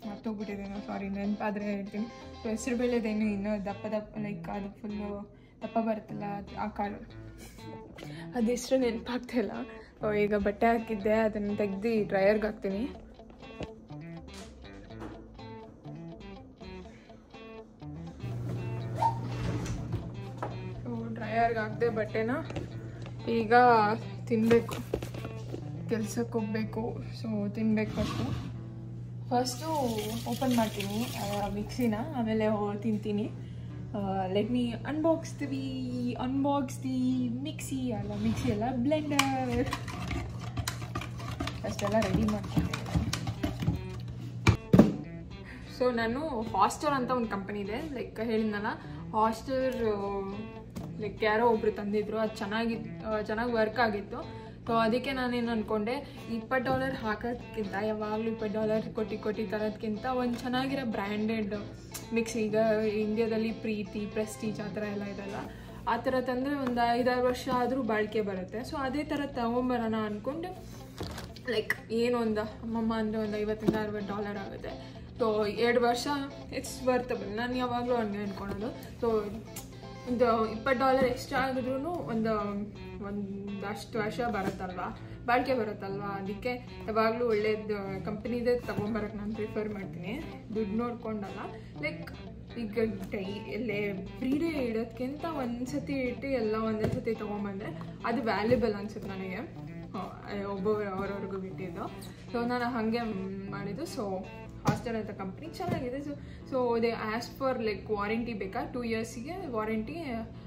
ಮರ್ತೋಗ್ಬಿಟ್ಟಿದ್ದೇನೋ, ಸಾರಿ, ನೆನಪಾದರೆ ಹೇಳ್ತೀನಿ. ಸೊ ಹೆಸರು ಬೇಳೆದೇನು ಇನ್ನೂ ದಪ್ಪ ಲೈಕ್ ಅದು ಫುಲ್ಲು ದಪ್ಪ ಬರುತ್ತಲ್ಲ ಆ ಕಾಳು, ಅದು ಹೆಸರು ನೆನಪಾಗ್ತಾಯಿಲ್ಲ. ಈಗ ಬಟ್ಟೆ ಹಾಕಿದ್ದೆ, ಅದನ್ನು ತೆಗೆದು ಡ್ರೈಯರ್ಗೆ ಹಾಕ್ತೀನಿ. ಡ್ರೈಯರ್ಗೆ ಹಾಕಿದೆ ಬಟ್ಟೆನ. ಈಗ ತಿನ್ನಬೇಕು, ಕೆಲ್ಸಕ್ಕೆ ಹೋಗಬೇಕು. ಸೊ ತಿನ್ನಬೇಕು. ಫಸ್ಟು ಓಪನ್ ಮಾಡ್ತೀನಿ ಮಿಕ್ಸಿನ, ಆಮೇಲೆ ತಿಂತೀನಿ. Let me unbox the mixie ಅಲ್ಲ ಬ್ಲೆಂಡರ್. ಅಷ್ಟೆಲ್ಲ ರೆಡಿ ಮಾಡ್ತೀನಿ. ಸೊ ನಾನು ಹಾಸ್ಟರ್ ಅಂತ ಒಂದು ಕಂಪನಿ ಇದೆ, ಲೈಕ್ ಹೇಳಿದ್ನಲ್ಲ, ಹಾಸ್ಟರ್ ಲೈಕ್ ಯಾರೋ ಒಬ್ರು ತಂದಿದ್ರು, ಅದು ಚೆನ್ನಾಗಿ ವರ್ಕ್ ಆಗಿತ್ತು. ಸೊ ಅದಕ್ಕೆ ನಾನೇನು ಅಂದ್ಕೊಂಡೆ, $20 ಹಾಕೋದ್ಕಿಂತ, ಯಾವಾಗಲೂ $20 ಕೊಟ್ಟು ತರೋದ್ಕಿಂತ ಒಂದು ಚೆನ್ನಾಗಿರೋ ಬ್ರ್ಯಾಂಡೆಡ್ ಮಿಕ್ಸಿ, ಈಗ ಇಂಡಿಯಾದಲ್ಲಿ ಪ್ರೀತಿ, ಪ್ರೆಸ್ಟೀಜ್ ಆ ಥರ ಎಲ್ಲ ಇದೆಲ್ಲ, ಆ ಥರ ತಂದರೆ ಒಂದು 5-6 ವರ್ಷ ಆದರೂ ಬಾಳಿಕೆ ಬರುತ್ತೆ. ಸೊ ಅದೇ ಥರ ತೊಗೊಂಬರೋಣ ಅಂದ್ಕೊಂಡು, ಲೈಕ್ ಏನು ಅಮ್ಮಮ್ಮ ಅಂದರೆ ಒಂದು $50-60 ಆಗುತ್ತೆ. ಸೊ 2 ವರ್ಷ ಇಟ್ಸ್ ವರ್ತಬಲ್. ನಾನು ಯಾವಾಗಲೂ ಹಂಗೆ ಅಂದ್ಕೊಳೋದು. ಸೊ ಒಂದು $20 ಎಕ್ಸ್ಟ್ರಾ ಆಗಿದ್ರೂ ಒಂದಷ್ಟು ವರ್ಷ ಬರುತ್ತಲ್ವ, ಬಾಳಿಕೆ ಬರುತ್ತಲ್ವ. ಅದಕ್ಕೆ ಯಾವಾಗಲೂ ಒಳ್ಳೇದು ಕಂಪ್ನಿದೇ ತೊಗೊಂಬರೋಕ್ಕೆ ನಾನು ಪ್ರಿಫರ್ ಮಾಡ್ತೀನಿ, ದುಡ್ಡು ನೋಡ್ಕೊಂಡಲ್ಲ. ಲೈಕ್ ಈಗ ಎವ್ರಿಡೇ ಇಡೋದಕ್ಕಿಂತ ಒಂದು ಸತಿ ಇಟ್ಟು ಎಲ್ಲ ಒಂದೇ ಸತಿ ತೊಗೊಂಬಂದರೆ ಅದು ವ್ಯಾಲ್ಯೂಬಲ್ ಅನ್ಸುತ್ತೆ ನನಗೆ. ಒಬ್ಬೊಬ್ಬರು ಅವ್ರವ್ರಿಗೂ ಬಿಟ್ಟಿದ್ದು. ಸೊ ನಾನು ಹಾಗೆ ಮಾಡಿದ್ದು. ಸೊ ಹಾಸ್ಟರ್ ಅಂತ ಕಂಪ್ನಿ ಚೆನ್ನಾಗಿದೆ. So they as for like warranty ಬೇಕಾ, 2 yearsಗೆ ವಾರಂಟಿ,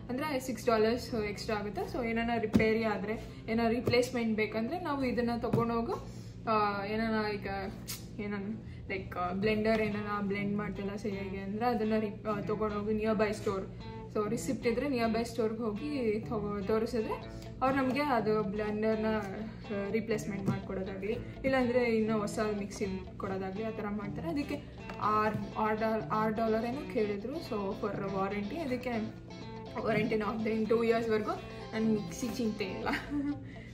ಅಂದರೆ $6 ಎಕ್ಸ್ಟ್ರಾ ಆಗುತ್ತೆ. ಸೊ ಏನಾರ ರಿಪೇರಿ ಆದರೆ, ಏನೋ ರಿಪ್ಲೇಸ್ಮೆಂಟ್ ಬೇಕಂದರೆ ನಾವು ಇದನ್ನು ತೊಗೊಂಡೋಗು, ಈಗ ಲೈಕ್ ಬ್ಲೆಂಡರ್ ಬ್ಲೆಂಡ್ ಮಾಡ್ತಿಲ್ಲ ಸರಿಯಾಗಿ ಅಂದರೆ ಅದನ್ನು ತೊಗೊಂಡೋಗಿ near by store. So receipt ಇದ್ದರೆ ನಿಯರ್ ಬೈ ಸ್ಟೋರ್ಗೆ ಹೋಗಿ ತೋರಿಸಿದ್ರೆ ಅವ್ರು ನಮಗೆ ಅದು ಬ್ಲೆಂಡರ್ನ ರಿಪ್ಲೇಸ್ಮೆಂಟ್ ಮಾಡಿಕೊಡೋದಾಗಲಿ, ಇಲ್ಲಾಂದರೆ ಇನ್ನೂ ಹೊಸ ಮಿಕ್ಸಿ ಕೊಡೋದಾಗಲಿ, ಆ ಥರ ಮಾಡ್ತಾರೆ. ಅದಕ್ಕೆ $6 ಏನೋ ಕೇಳಿದ್ರು. ಸೊ ಫಾರ್ ವಾರಂಟಿ, ಅದಕ್ಕೆ ವಾರಂಟಿನ ಆಫ್ದೆ 2 yearsವರೆಗೂ ನನ್ನ ಮಿಕ್ಸಿ ಚಿಂತೆ ಇಲ್ಲ.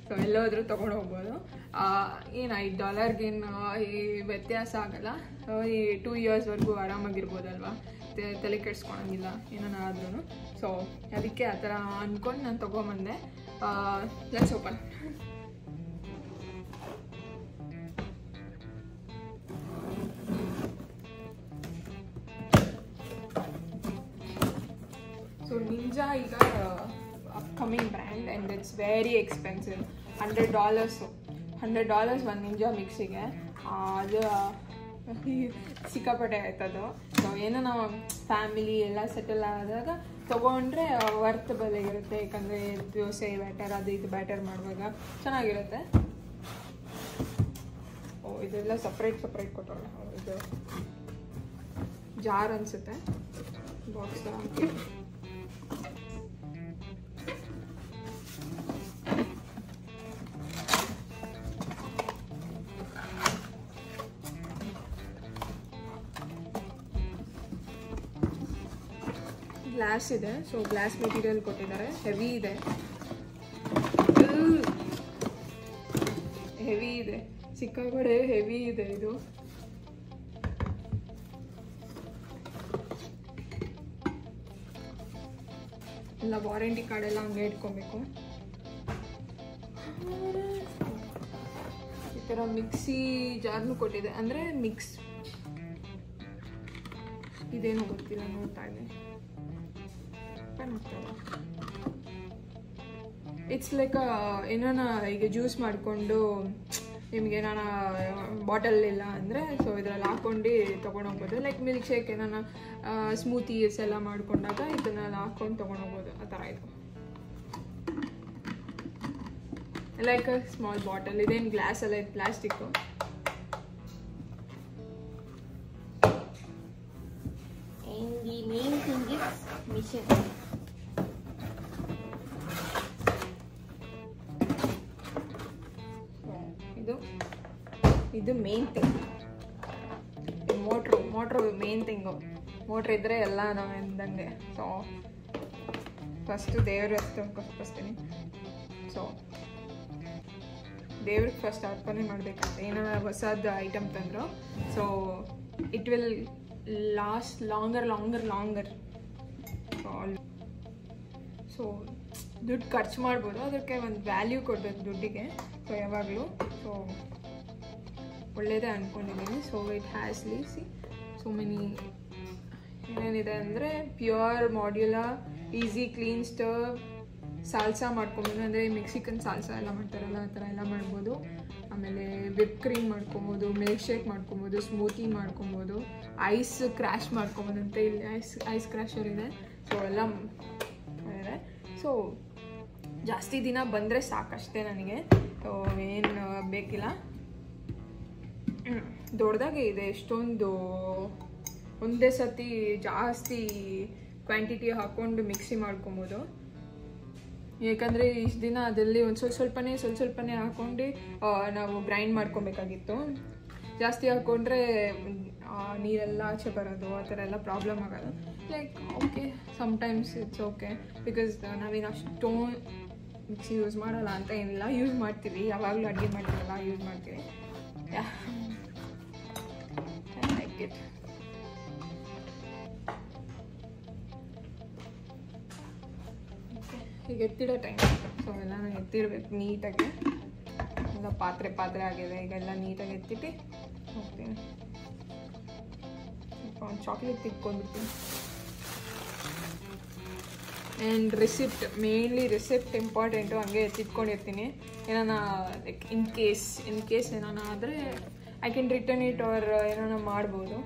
ಸೊ ಎಲ್ಲೋದ್ರೂ ತೊಗೊಂಡು ಹೋಗ್ಬೋದು. ಏನು $5ಗೇನು ವ್ಯತ್ಯಾಸ ಆಗಲ್ಲ. ಈ 2 yearsವರೆಗೂ ಆರಾಮಾಗಿರ್ಬೋದಲ್ವ, ತಲೆ ಕೆಡಿಸ್ಕೊಳಂಗಿಲ್ಲ ಏನಾದ್ರೂ. ಸೊ ಅದಕ್ಕೆ ಆ ಥರ ಅಂದ್ಕೊಂಡು ನಾನು ತೊಗೊಂಬಂದೆ. Let's open. ಸೊ ನಿಂಜಾ ಈಗ upcoming brand and it's very expensive. $100 ಒಂದು ನಿಂಜಾ ಮಿಕ್ಸಿಗೆ. ಅದು ಸಿಕ್ಕಾಪಟ್ಟೆ ಆಯ್ತದು. ಸೊ ಏನೋ ನಾವು ಫ್ಯಾಮಿಲಿ ಎಲ್ಲ ಸೆಟಲ್ ಆದಾಗ ತೊಗೊಂಡ್ರೆ ವರ್ತಬಲ್ ಆಗಿರುತ್ತೆ. ಯಾಕಂದರೆ ದೋಸೆ ಬ್ಯಾಟರ್ ಅದು ಇದು ಬ್ಯಾಟರ್ ಮಾಡುವಾಗ ಚೆನ್ನಾಗಿರುತ್ತೆ. ಇದೆಲ್ಲ ಸಪ್ರೇಟ್ ಕೊಟ್ಟೋಣ. ಇದು ಜಾರ್ ಅನಿಸುತ್ತೆ, ಬಾಕ್ಸ್ ಹಾಕಿ. ಗ್ಲಾಸ್ ಇದೆ. ಸೊ ಗ್ಲಾಸ್ ಮೆಟೀರಿಯಲ್ ಕೊಟ್ಟಿದ್ದಾರೆ, ಹೆವಿ ಇದೆ, ಸಿಕ್ಕಾಪಟ್ಟೆ ಹೆವಿ ಇದೆ. ಇದು ಎಲ್ಲ ವಾರಂಟಿ ಕಾರ್ಡೆಲ್ಲ ಹಂಗೆ ಇಟ್ಕೊಬೇಕು. ಈ ಥರ ಮಿಕ್ಸಿ ಜಾರ್ನು ಕೊಟ್ಟಿದೆ, ಅಂದರೆ ಮಿಕ್ಸ್ ಇದೇನು ಗೊತ್ತಿಲ್ಲ, ನೋಡ್ತಾ ಇದೆ. ಇಟ್ಸ್ ಲೈಕ್ ಏನಾನ ಈಗ ಜ್ಯೂಸ್ ಮಾಡಿಕೊಂಡು ನಿಮಗೆ ನಾನು ಬಾಟಲ್ ಇಲ್ಲ ಅಂದರೆ ಸೊ ಇದರಲ್ಲಿ ಹಾಕ್ಕೊಂಡು ತೊಗೊಂಡೋಗ್ಬೋದು. ಲೈಕ್ ಮಿಲ್ಕ್ ಶೇಕ್ ನಾನು ಸ್ಮೂತೀಸ್ ಎಲ್ಲ ಮಾಡ್ಕೊಂಡಾಗ ಇದನ್ನೆಲ್ಲ ಹಾಕ್ಕೊಂಡು ತೊಗೊಂಡೋಗ್ಬೋದು. ಆ ಥರ ಇದು ಲೈಕ್ ಸ್ಮಾಲ್ ಬಾಟಲ್. ಇದೇನು ಗ್ಲಾಸ್ ಅಲ್ಲ, ಇದು plastic. And the main thing is mission. ಇದು main thing. Motor main thing. Motor ಇದ್ದರೆ ಎಲ್ಲ ನಾವು ಎಂದಂಗೆ. ಸೊ ಫಸ್ಟು ದೇವ್ರ ಹತ್ರ ಕೊಸ್ತೀನಿ. ಸೊ ದೇವ್ರಿಗೆ ಫಸ್ಟ್ ಅರ್ಪಣೆ ಮಾಡಬೇಕಂತ ಏನಾರ ಹೊಸದು ಐಟಮ್ ತಂದರು. So it will last longer. So ದುಡ್ಡು ಖರ್ಚು ಮಾಡ್ಬೋದು, ಅದಕ್ಕೆ ಒಂದು ವ್ಯಾಲ್ಯೂ ಕೊಡಬೇಕು ದುಡ್ಡಿಗೆ. ಸೊ ಯಾವಾಗಲೂ ಸೊ ಒಳ್ಳೆಯದೇ ಅಂದ್ಕೊಂಡಿದ್ದೀನಿ. So it has C so many ಏನೇನಿದೆ ಅಂದರೆ pure modular easy clean stove, salsa ಮಾಡ್ಕೊಬೋದು. ಅಂದರೆ ಮೆಕ್ಸಿಕನ್ ಸಾಲ್ಸಾ ಎಲ್ಲ ಮಾಡ್ತಾರಲ್ಲ ಆ ಥರ ಎಲ್ಲ ಮಾಡ್ಬೋದು. ಆಮೇಲೆ ವಿಪ್ ಕ್ರೀಮ್ ಮಾಡ್ಕೊಬೋದು, ಮಿಲ್ಕ್ ಶೇಕ್ ಮಾಡ್ಕೊಬೋದು, ಸ್ಮೂತಿ ಮಾಡ್ಕೊಬೋದು, ಐಸ್ ಕ್ರ್ಯಾಶ್ ಮಾಡ್ಕೊಬೋದು ಅಂತ ಇಲ್ಲಿ ಐಸ್ ಕ್ರ್ಯಾಶರ್ ಇದೆ. ಸೊ ಎಲ್ಲ ಇದೆ. ಸೊ ಜಾಸ್ತಿ ದಿನ ಬಂದರೆ ಸಾಕಷ್ಟೇ ನನಗೆ. ಸೊ ಏನು ಬೇಕಿಲ್ಲ. ದೊಡ್ಡದಾಗೆ ಇದೆ. ಎಷ್ಟೊಂದು ಒಂದೇ ಸತಿ ಜಾಸ್ತಿ ಕ್ವಾಂಟಿಟಿ ಹಾಕ್ಕೊಂಡು ಮಿಕ್ಸಿ ಮಾಡ್ಕೊಬೋದು. ಯಾಕಂದರೆ ಇಷ್ಟು ದಿನ ಅದಲ್ಲಿ ಒಂದು ಸ್ವಲ್ಪನೇ ಹಾಕ್ಕೊಂಡು ನಾವು ಗ್ರೈಂಡ್ ಮಾಡ್ಕೊಬೇಕಾಗಿತ್ತು. ಜಾಸ್ತಿ ಹಾಕ್ಕೊಂಡ್ರೆ ನೀರೆಲ್ಲ ಆಚೆ ಬರೋದು, ಆ ಥರ ಎಲ್ಲ ಪ್ರಾಬ್ಲಮ್ ಆಗೋದು. Like okay, sometimes it's okay, because ನಾವೇನು ಅಷ್ಟು ಮಿಕ್ಸಿ ಯೂಸ್ ಮಾಡಲ್ಲ ಅಂತ ಏನಿಲ್ಲ, ಯೂಸ್ ಮಾಡ್ತೀವಿ. ಯಾವಾಗಲೂ ಅಡುಗೆ ಮಾಡ್ತೀವಲ್ಲ ಯೂಸ್ ಮಾಡ್ತೀವಿ. I like it. ಈಗ ಎತ್ತಿಡೋ ಟೈಮ್. ಸೊ ಎಲ್ಲ ನಾನು ಎತ್ತಿಡ್ಬೇಕು ನೀಟಾಗಿ. ಎಲ್ಲ ಪಾತ್ರೆ ಆಗಿದೆ. ಈಗೆಲ್ಲ ನೀಟಾಗಿ ಎತ್ತಿಟ್ಟು ಹೋಗ್ತೀನಿ. ಸ್ವಲ್ಪ ಒಂದು ಚಾಕ್ಲೇಟ್ ತಿಕ್ಕೊಂಡ್ಬಿಡ್ತೀನಿ. And mainly receipt important. ಹಂಗೆ ಎತ್ತಿಟ್ಕೊಂಡಿರ್ತೀನಿ. ಏನಾನ ಲೈಕ್ ಇನ್ ಕೇಸ್ ಏನಾನ ಆದರೆ I can return it or ಏನಾನ ಮಾಡ್ಬೋದು.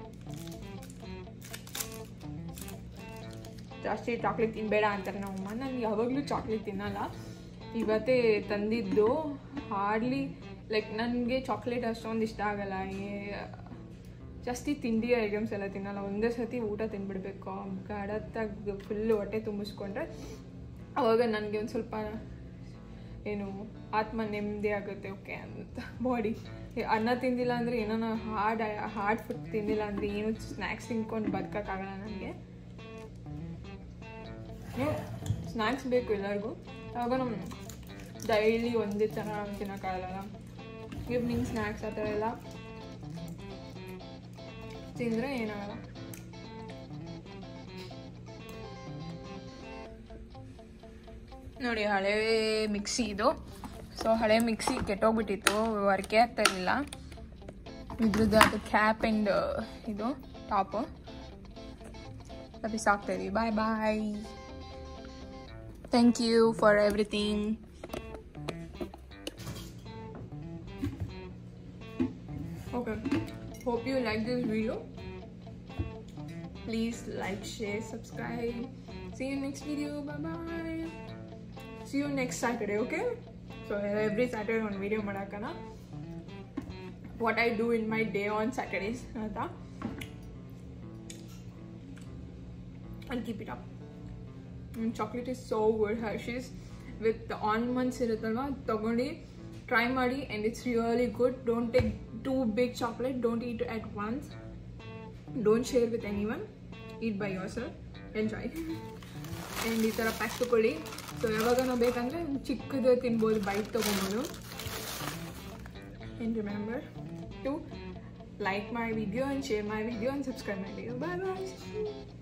ಜಾಸ್ತಿ ಚಾಕ್ಲೇಟ್ ತಿನ್ನಬೇಡ ಅಂತಾರೆ ನಮ್ಮಮ್ಮ. ನಾನು ಯಾವಾಗಲೂ ಚಾಕ್ಲೇಟ್ ತಿನ್ನಲ್ಲ. ಇವತ್ತೇ ತಂದಿದ್ದು. ಹಾರ್ಡ್ಲಿ ಲೈಕ್ ನನಗೆ ಚಾಕ್ಲೇಟ್ ಅಷ್ಟೊಂದು ಇಷ್ಟ ಆಗಲ್ಲ. ಜಾಸ್ತಿ ತಿಂಡಿ ಐಟಮ್ಸ್ ಎಲ್ಲ ತಿನ್ನಲ್ಲ. ಒಂದೇ ಸತಿ ಊಟ ತಿಂದ್ಬಿಡ್ಬೇಕು. ಗಡತ್ತಾಗಿ ಫುಲ್ಲು ಹೊಟ್ಟೆ ತುಂಬಿಸ್ಕೊಂಡ್ರೆ ಆವಾಗ ನನಗೆ ಒಂದು ಸ್ವಲ್ಪ ಏನು ಆತ್ಮ ನೆಮ್ಮದಿ ಆಗುತ್ತೆ. ಓಕೆ ಅಂತ ಬಾಡಿ. ಅನ್ನ ತಿಂದಿಲ್ಲ ಅಂದರೆ ಏನಾನ ಹಾರ್ಡ್ ಫುಡ್ ತಿಂದಿಲ್ಲ ಅಂದರೆ ಏನು ಸ್ನ್ಯಾಕ್ಸ್ ತಿನ್ಕೊಂಡು ಬದುಕೋಕ್ಕಾಗಲ್ಲ ನನಗೆ. ಸ್ನ್ಯಾಕ್ಸ್ ಬೇಕು ಎಲ್ಲರಿಗೂ. ಆವಾಗ ನಮ್ಮ ಡೈಲಿ ಒಂದೇ ಥರ ತಿನ್ನೋಕ್ಕಾಗಲ್ಲ. ಈವ್ನಿಂಗ್ ಸ್ನ್ಯಾಕ್ಸ್ ಆ ಥರ ಎಲ್ಲ ತಿಂದರೆ ಏನಾಗಲ್ಲ. ನೋಡಿ ಹಳೆ ಮಿಕ್ಸಿ ಇದು. ಸೊ ಹಳೆ ಮಿಕ್ಸಿ ಕೆಟ್ಟೋಗ್ಬಿಟ್ಟಿತ್ತು, ವರ್ಕೇ ಆಗ್ತಾ ಇರಲಿಲ್ಲ. ಇದ್ರದ್ದು ಅದು ಕ್ಯಾಪ್ ಆ್ಯಂಡ್ ಇದು ಟಾಪು ಅದು ಸಾಕ್ತಾ ಇದೀವಿ. ಬಾಯ್. Thank you for everything. Okay, hope you like this video. Please like, share, subscribe. See you next video. Bye. See you next Saturday, okay? So every Saturday one video madakana. What I do in my day on Saturdays anta. I'll keep it up. Chocolate is so good. Hershey's with the almonds iruttalla, tagondi try ಮಾಡಿ, and it's really good. Don't take too big chocolate. Don't eat at once. Don't share with anyone. Eat by yourself. Enjoy. And ಈ ಥರ pack ತಗೊಳ್ಳಿ. So ಯಾವಾಗನೂ ಬೇಕಂದರೆ ಚಿಕ್ಕದು ತಿನ್ಬೋದು, byte ತೊಗೊಬೋದು. And remember to like my video and share my video and subscribe my video. Bye.